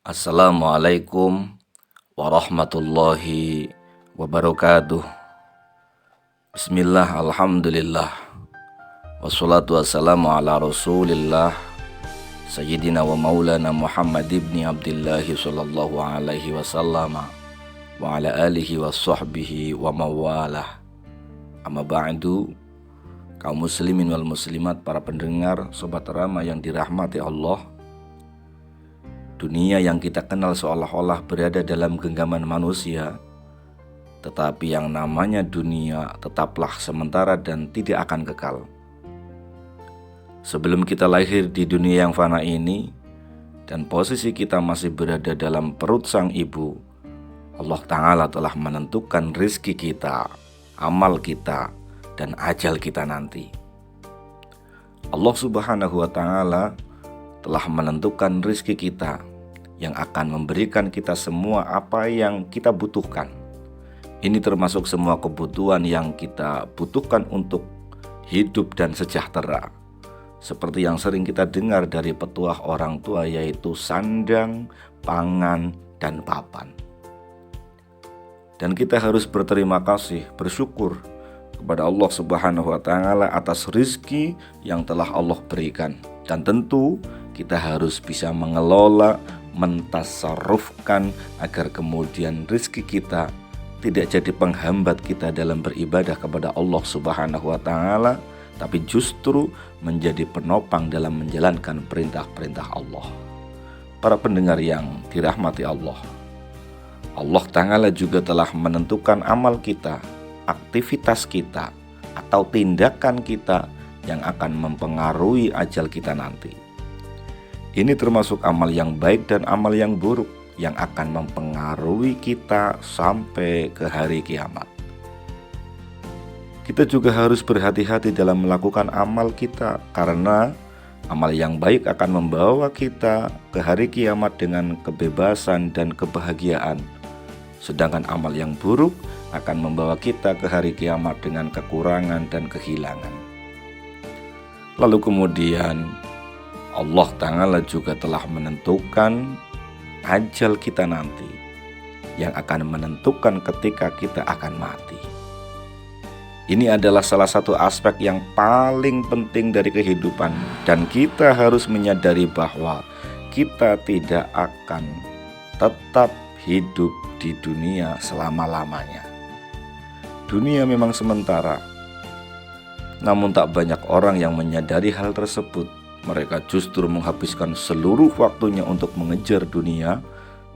Assalamualaikum warahmatullahi wabarakatuh. Bismillah, alhamdulillah, wassalatu wassalamu ala rasulillah Sayyidina wa maulana Muhammad ibni Abdillahi sallallahu alaihi wasallam wa ala alihi wa sahbihi wa mawalah. Amma ba'du, kaum muslimin wal muslimat, para pendengar Sobat Rama yang dirahmati Allah. Dunia yang kita kenal seolah-olah berada dalam genggaman manusia, tetapi yang namanya dunia tetaplah sementara dan tidak akan kekal. Sebelum kita lahir di dunia yang fana ini, dan posisi kita masih berada dalam perut sang ibu, Allah Ta'ala telah menentukan rizki kita, amal kita, dan ajal kita nanti. Allah Subhanahu wa Ta'ala telah menentukan rizki kita yang akan memberikan kita semua apa yang kita butuhkan. Ini termasuk semua kebutuhan yang kita butuhkan untuk hidup dan sejahtera. Seperti yang sering kita dengar dari petuah orang tua, yaitu sandang, pangan, dan papan. Dan kita harus berterima kasih, bersyukur kepada Allah Subhanahu wa Ta'ala atas rizki yang telah Allah berikan. Dan tentu kita harus bisa mengelola, mentasarrufkan agar kemudian rizki kita tidak jadi penghambat kita dalam beribadah kepada Allah Subhanahu wa Ta'ala, tapi justru menjadi penopang dalam menjalankan perintah-perintah Allah. Para pendengar yang dirahmati Allah, Allah Ta'ala juga telah menentukan amal kita, aktivitas kita, atau tindakan kita yang akan mempengaruhi ajal kita nanti. Ini termasuk amal yang baik dan amal yang buruk yang akan mempengaruhi kita sampai ke hari kiamat. Kita juga harus berhati-hati dalam melakukan amal kita, karena amal yang baik akan membawa kita ke hari kiamat dengan kebebasan dan kebahagiaan. Sedangkan amal yang buruk akan membawa kita ke hari kiamat dengan kekurangan dan kehilangan. Lalu kemudian Allah Ta'ala juga telah menentukan ajal kita nanti, yang akan menentukan ketika kita akan mati. Ini adalah salah satu aspek yang paling penting dari kehidupan, dan kita harus menyadari bahwa kita tidak akan tetap hidup di dunia selama-lamanya. Dunia memang sementara, namun tak banyak orang yang menyadari hal tersebut. Mereka justru menghabiskan seluruh waktunya untuk mengejar dunia,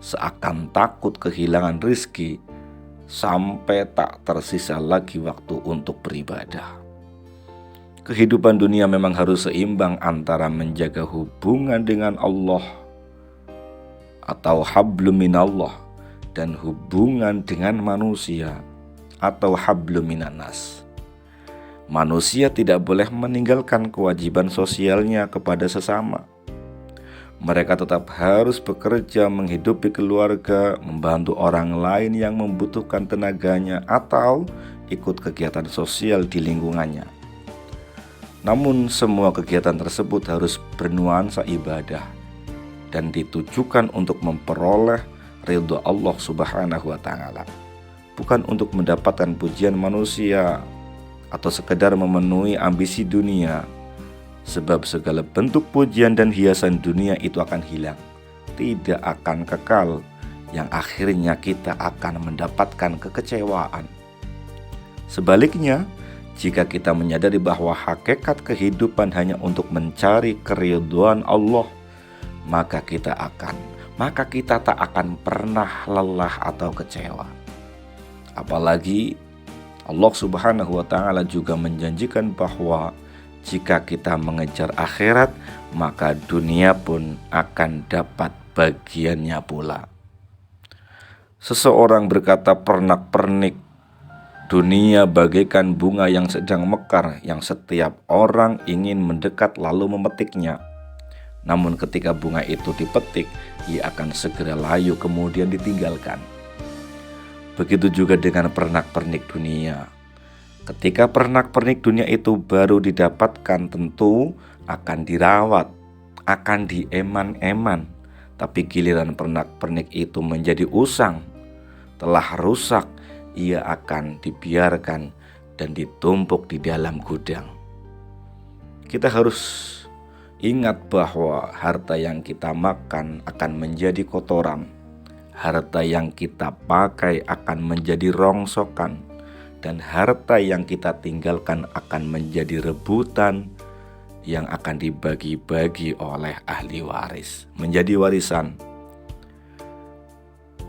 seakan takut kehilangan rizki, sampai tak tersisa lagi waktu untuk beribadah. Kehidupan dunia memang harus seimbang antara menjaga hubungan dengan Allah atau hablum minallah, dan hubungan dengan manusia atau hablum minannas. Manusia tidak boleh meninggalkan kewajiban sosialnya kepada sesama. Mereka tetap harus bekerja, menghidupi keluarga, membantu orang lain yang membutuhkan tenaganya, atau ikut kegiatan sosial di lingkungannya. Namun semua kegiatan tersebut harus bernuansa ibadah dan ditujukan untuk memperoleh ridho Allah Subhanahu wa Ta'ala, bukan untuk mendapatkan pujian manusia atau sekedar memenuhi ambisi dunia. Sebab segala bentuk pujian dan hiasan dunia itu akan hilang, tidak akan kekal, yang akhirnya kita akan mendapatkan kekecewaan. Sebaliknya, jika kita menyadari bahwa hakikat kehidupan hanya untuk mencari keridhaan Allah, maka kita tak akan pernah lelah atau kecewa. Apalagi Allah Subhanahu wa Ta'ala juga menjanjikan bahwa jika kita mengejar akhirat, maka dunia pun akan dapat bagiannya pula. Seseorang berkata pernak-pernik, dunia bagaikan bunga yang sedang mekar, yang setiap orang ingin mendekat lalu memetiknya. Namun ketika bunga itu dipetik, ia akan segera layu kemudian ditinggalkan. Begitu juga dengan pernak-pernik dunia. Ketika pernak-pernik dunia itu baru didapatkan, tentu akan dirawat, akan dieman-eman, Tapi giliran pernak-pernik itu menjadi usang, telah rusak, ia akan dibiarkan dan ditumpuk di dalam gudang. Kita harus ingat bahwa harta yang kita makan akan menjadi kotoran, harta yang kita pakai akan menjadi rongsokan, dan harta yang kita tinggalkan akan menjadi rebutan yang akan dibagi-bagi oleh ahli waris, menjadi warisan.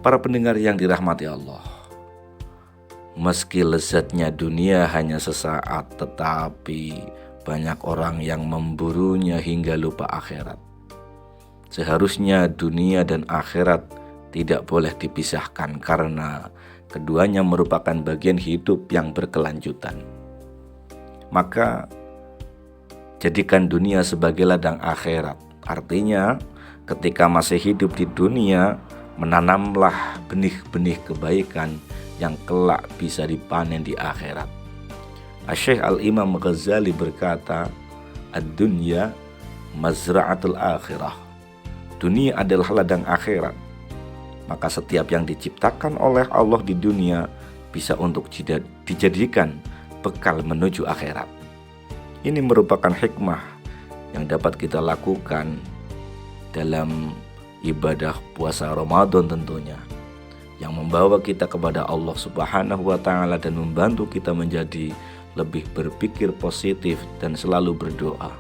Para pendengar yang dirahmati Allah, meski lezatnya dunia hanya sesaat, tetapi banyak orang yang memburunya hingga lupa akhirat. Seharusnya dunia dan akhirat tidak boleh dipisahkan karena keduanya merupakan bagian hidup yang berkelanjutan. Maka jadikan dunia sebagai ladang akhirat. Artinya, ketika masih hidup di dunia, menanamlah benih-benih kebaikan yang kelak bisa dipanen di akhirat. Syekh Al-Imam Ghazali berkata, "Ad-dunya mazra'atul akhirah." Dunia adalah ladang akhirat. Maka setiap yang diciptakan oleh Allah di dunia bisa untuk dijadikan bekal menuju akhirat. Ini merupakan hikmah yang dapat kita lakukan dalam ibadah puasa Ramadan tentunya, yang membawa kita kepada Allah Subhanahu wa Ta'ala dan membantu kita menjadi lebih berpikir positif dan selalu berdoa.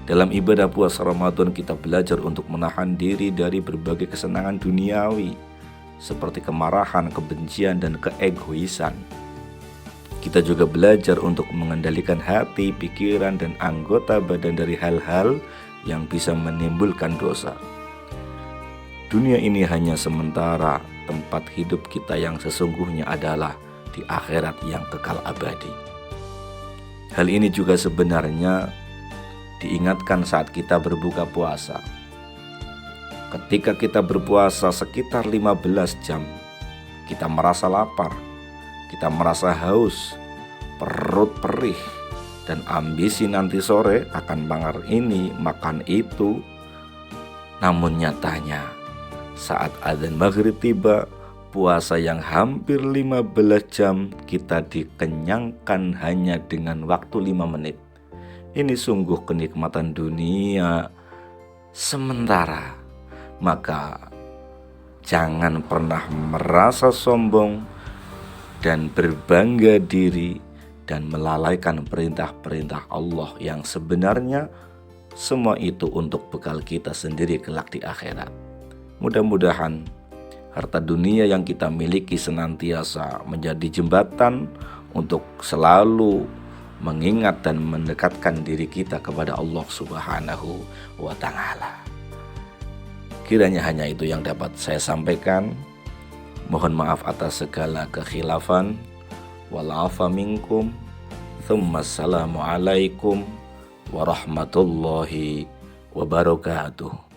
Dalam ibadah puasa Ramadan kita belajar untuk menahan diri dari berbagai kesenangan duniawi seperti kemarahan, kebencian, dan keegoisan. Kita juga belajar untuk mengendalikan hati, pikiran, dan anggota badan dari hal-hal yang bisa menimbulkan dosa. Dunia ini hanya sementara, tempat hidup kita yang sesungguhnya adalah di akhirat yang kekal abadi. Hal ini juga sebenarnya diingatkan saat kita berbuka puasa. Ketika kita berpuasa sekitar 15 jam, kita merasa lapar, kita merasa haus, perut perih, dan ambisi nanti sore akan makan ini, makan itu. Namun nyatanya, saat adzan maghrib tiba, puasa yang hampir 15 jam kita dikenyangkan hanya dengan waktu 5 menit. Ini sungguh kenikmatan dunia sementara. Maka jangan pernah merasa sombong dan berbangga diri dan melalaikan perintah-perintah Allah yang sebenarnya semua itu untuk bekal kita sendiri kelak di akhirat. Mudah-mudahan harta dunia yang kita miliki senantiasa menjadi jembatan untuk selalu mengingat dan mendekatkan diri kita kepada Allah Subhanahu wa Ta'ala. Kiranya hanya itu yang dapat saya sampaikan. Mohon maaf atas segala kekhilafan. Wal-afa minkum. Assalamualaikum warahmatullahi wabarakatuh.